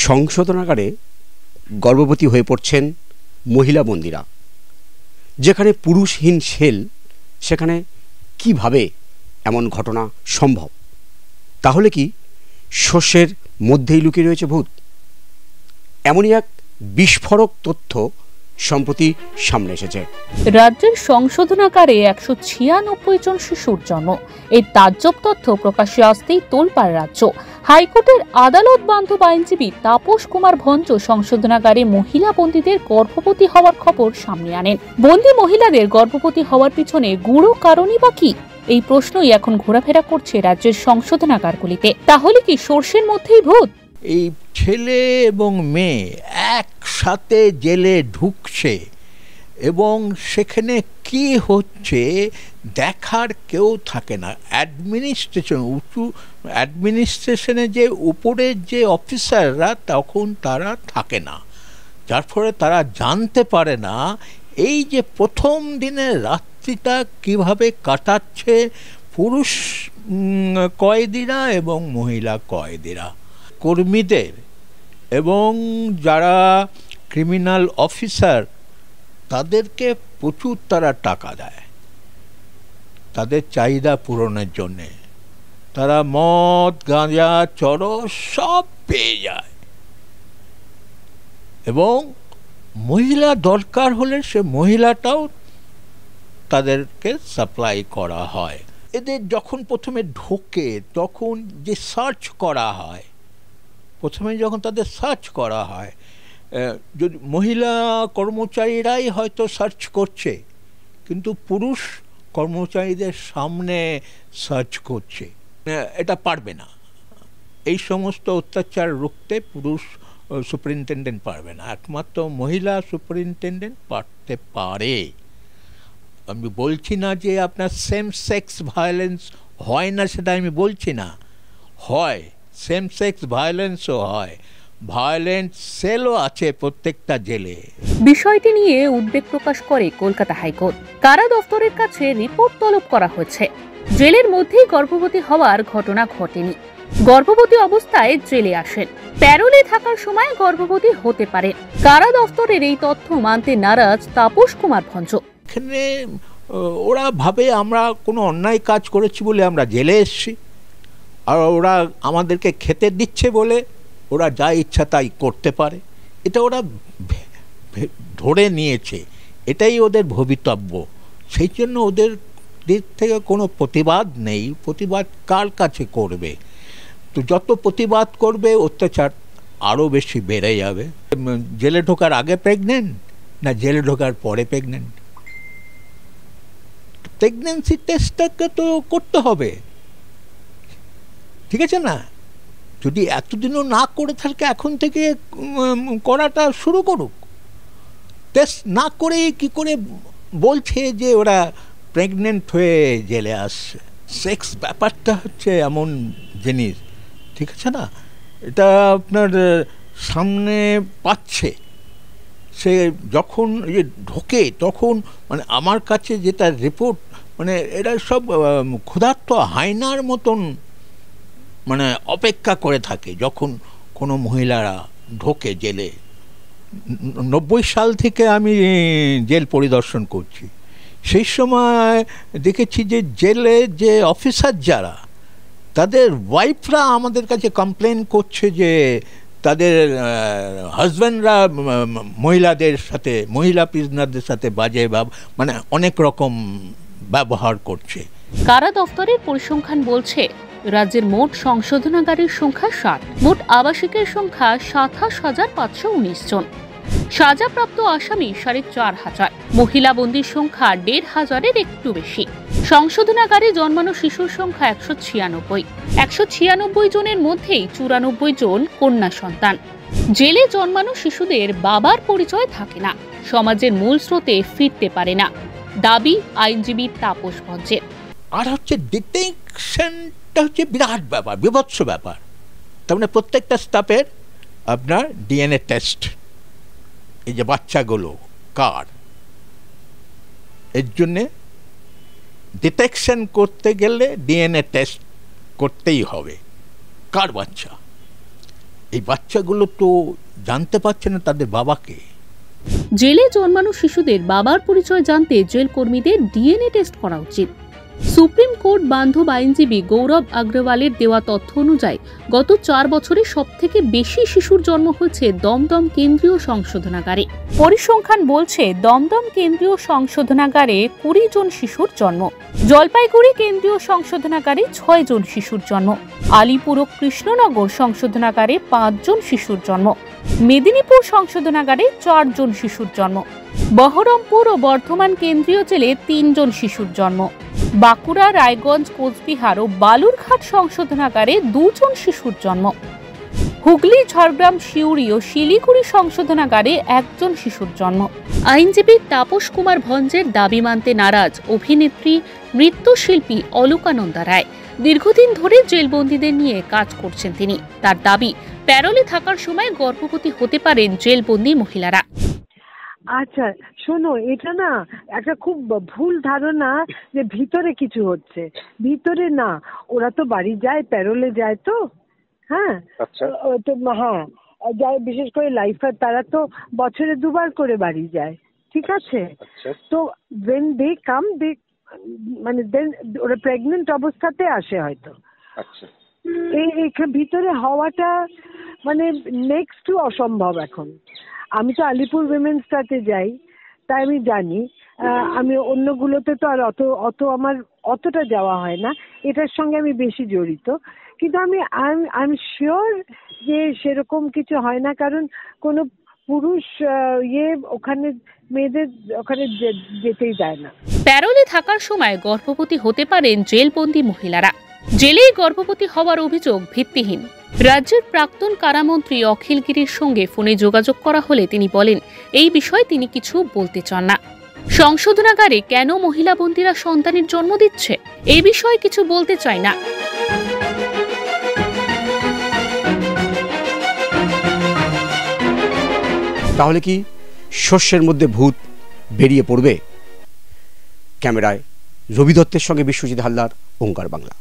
সংশোধনাগারে গর্ভবতী হয়ে পড়ছেন মহিলা বন্দীরা। যেখানে পুরুষহীন সেল, সেখানে কিভাবে এমন ঘটনা সম্ভব? তাহলে কি শস্যের মধ্যেই লুকিয়ে রয়েছে ভূত? এমনই এক বিস্ফোরক তথ্য সম্প্রতি সামনে এসেছে। রাজ্যের সংশোধনাগারে 196 জন শিশুর জন্ম। এই তাজ্জব তথ্য প্রকাশ্যে আসতেই তোলপাড় রাজ্য। হাইকোর্টের আদালত বান্ধব আইনজীবী তাপস কুমার ভঞ্জ সংশোধনাগারে মহিলা বন্দীদের গর্ভবতী হওয়ার খবর সামনে আনেন। বন্দী মহিলাদের গর্ভবতী হওয়ার পিছনে গুড়ো কারণই বা কি? এই প্রশ্নই এখন ঘোরাফেরা করছে রাজ্যের সংশোধনাগারগুলিতে। তাহলে কি সর্ষের মধ্যেই ভূত? এই ছেলে এবং মেয়ে একসাথে জেলে ঢুকছে এবং সেখানে কি হচ্ছে দেখার কেউ থাকে না। অ্যাডমিনিস্ট্রেশনে যে উপরের যে অফিসাররা তখন তারা থাকে না, যার ফলে তারা জানতে পারে না এই যে প্রথম দিনের রাত্রিটা কিভাবে কাটাচ্ছে পুরুষ কয়েদিরা এবং মহিলা কয়েদিরা। কর্মীদের এবং যারা ক্রিমিনাল অফিসার তাদেরকে প্রচুর তারা টাকা দেয় তাদের চাহিদা পূরণের জন্যে। তারা মদ, গাঁজা, চরস সব পেয়ে যায় এবং মহিলা দরকার হলে সে মহিলাটাও তাদেরকে সাপ্লাই করা হয়। এদের যখন প্রথমে ঢোকে তখন যে সার্চ করা হয়, প্রথমে যখন তাদের সার্চ করা হয়, যদি মহিলা কর্মচারীরাই হয়তো সার্চ করছে, কিন্তু পুরুষ কর্মচারীদের সামনে সার্চ করছে। এটা পারবে না, এই সমস্ত অত্যাচার রুখতে পুরুষ সুপারিনটেনডেন্ট পারবে না, একমাত্র মহিলা সুপারিনটেনডেন্ট পারতে পারে। আমি বলছি না যে আপনার সেম সেক্স ভায়োলেন্স হয় না, সেটা আমি বলছি না, হয়, সেম সেক্স ভায়োলেন্সও হয়, ভায়োলেন্ট সেলও আছে প্রত্যেকটা জেলে। বিষয়টি নিয়ে উদ্বেগ প্রকাশ করে কলকাতা হাইকোর্ট। কারা দফতরের কাছে রিপোর্ট তলব করা হয়েছে। জেলের মধ্যেই গর্ভবতী হওয়ার ঘটনা ঘটেনি। গর্ভবতী অবস্থায় জেলে আসেন, প্যারোলে থাকার সময় গর্ভবতী হতে পারে। কারা দফতরের এই তথ্য মানতে নারাজ তাপস কুমার ভঞ্জ। এখানে ওরা ভাবে আমরা কোনো অন্যায় কাজ করেছি বলে আমরা জেলে এসেছি, আর ওরা আমাদেরকে খেতে দিচ্ছে বলে ওরা যা ইচ্ছা তাই করতে পারে। এটা ওরা ধরে নিয়েছে, এটাই ওদের ভবিতব্য। সেই জন্য ওদের দিক থেকে কোনো প্রতিবাদ নেই। প্রতিবাদ কার কাছে করবে? তো যত প্রতিবাদ করবে অত্যাচার আরও বেশি বেড়ে যাবে। জেলে ঢোকার আগে প্রেগনেন্ট না জেলে ঢোকার পরে প্রেগনেন্ট? প্রেগনেন্সি টেস্টটাকে তো করতে হবে, ঠিক আছে না? যদি এতদিনও না করে থাকে এখন থেকে করাটা শুরু করুক। টেস্ট না করেই কি করে বলছে যে ওরা প্রেগনেন্ট হয়ে জেলে আসছে? সেক্স ব্যাপারটা হচ্ছে এমন জিনিস, ঠিক আছে না? এটা আপনার সামনে পাচ্ছে, সে যখন ঢোকে তখন মানে আমার কাছে যেটা রিপোর্ট, মানে এরা সব ক্ষুধার্ত হায়নার মতন মানে অপেক্ষা করে থাকে যখন কোনো মহিলারা ঢোকে জেলে। 90 সাল থেকে আমি জেল পরিদর্শন করছি, সেই সময় দেখেছি যে জেলে যে অফিসার যারা, তাদের ওয়াইফরা আমাদের কাছে কমপ্লেন করছে যে তাদের হাজব্যান্ডরা মহিলাদের সাথে, মহিলা প্রিজনারদের সাথে বাজে মানে অনেক রকম ব্যবহার করছে। কারা দফতরের পরিসংখ্যান বলছে রাজ্যের মোট সংশোধনাগারের সংখ্যা 60, মোট আবাসিকের সংখ্যা 27,519 জন, সাজাপ্রাপ্ত আসামি 4,500, মহিলা বন্দীর সংখ্যা 1,500-এর একটু বেশি। সংশোধনাগারে জন্মানো শিশুর সংখ্যা 196। 196 জনের মধ্যেই 94 জন কন্যা সন্তান। জেলে জন্মানো শিশুদের বাবার পরিচয় থাকে না, সমাজের মূল স্রোতে ফিরতে পারে না, দাবি আইনজীবী তাপস ভঞ্জের। আর হচ্ছে ডিটেকশনটা হচ্ছে বিরাট ব্যাপার, বিভৎস ব্যাপার। তার মানে প্রত্যেকটা স্টাফের আপনার ডিএনএ টেস্ট, এই যে বাচ্চাগুলো কার, এর জন্যে ডিটেকশন করতে গেলে ডিএনএ টেস্ট করতেই হবে কার বাচ্চা। এই বাচ্চাগুলো তো জানতে পারছে না তাদের বাবাকে। জেলে জন্মানো শিশুদের বাবার পরিচয় জানতে জেল কর্মীদের ডিএনএ টেস্ট করা উচিত। সুপ্রিম কোর্ট বান্ধব আইনজীবী গৌরব আগ্রওয়ালের দেওয়া তথ্য অনুযায়ী গত 4 বছরে সবথেকে বেশি শিশুর জন্ম হয়েছে দমদম কেন্দ্রীয় সংশোধনাগারে। পরিসংখ্যান বলছে দমদম কেন্দ্রীয় সংশোধনাগারে 20 জন শিশুর জন্ম, জলপাইগুড়ি কেন্দ্রীয় সংশোধনাগারে 6 জন শিশুর জন্ম, আলিপুর ও কৃষ্ণনগর সংশোধনাগারে 5 জন শিশুর জন্ম, মেদিনীপুর সংশোধনাগারে 4 জন শিশুর জন্ম, বহরমপুর ও বর্ধমান কেন্দ্রীয় জেলে 3 জন শিশুর জন্ম, বাঁকুড়া, রায়গঞ্জ, কোচবিহার ও বালুরঘাট সংশোধনাগারে 2 জন শিশুর জন্ম, হুগলি, ঝাড়গ্রাম, সিউড়ি ও শিলিগুড়ি সংশোধনাগারে 1 জন শিশুর জন্ম। আইনজীবী তাপস কুমার ভঞ্জের দাবি মানতে নারাজ অভিনেত্রী নৃত্যশিল্পী অলকানন্দা রায়। দীর্ঘদিন ধরে জেলবন্দীদের নিয়ে কাজ করছেন তিনি। তার দাবি, প্যারোলে থাকার সময় গর্ভবতী হতে পারেন জেলবন্দী মহিলারা। আচ্ছা শোনো, এটা না একটা খুব ভুল ধারণা যে ভিতরে কিছু হচ্ছে। ভিতরে না, ওরা তো বাড়ি যায়, প্যারোলে যায় তো। হ্যাঁ, তো হ্যাঁ যায়, বিশেষ করে লাইফার তারা তো বছরে 2 বার করে বাড়ি যায়, ঠিক আছে। তো when they come, they মানে দেন ওরা প্রেগনেন্ট অবস্থাতে আসে হয়তো। এই ভিতরে হওয়াটা মানে নেক্সট টু অসম্ভব এখন। আমি তো আলিপুর উইমেন্সটাতে যাই, তাই আমি জানি। আমি অন্যগুলোতে তো আর অত আমার অতটা যাওয়া হয় না, এটার সঙ্গে আমি বেশি জড়িত। কিন্তু আই এম শিওর যে সেরকম কিছু হয় না, কারণ কোনো পুরুষ ওখানে মেয়েদের ওখানে যেতেই দেয় না। প্যারোলে থাকার সময় গর্ভবতী হতে পারেন জেলবন্দী মহিলারা। জেলেই গর্ভবতী হওয়ার অভিযোগ ভিত্তিহীন। রাজ্যের প্রাক্তন কারামন্ত্রী অখিল গিরির সঙ্গে ফোনে যোগাযোগ করা হলে তিনি বলেন, এই বিষয়ে তিনি কিছু বলতে চান না। সংশোধনাগারে কেন মহিলা বন্দীরা সন্তানের জন্ম দিচ্ছে, এই বিষয়ে কিছু বলতে চায় না। তাহলে কি শস্যের মধ্যে ভূত বেরিয়ে পড়বে? ক্যামেরায় রবি দত্তের সঙ্গে বিশ্বজিৎ হালদার, ওঙ্কার বাংলা।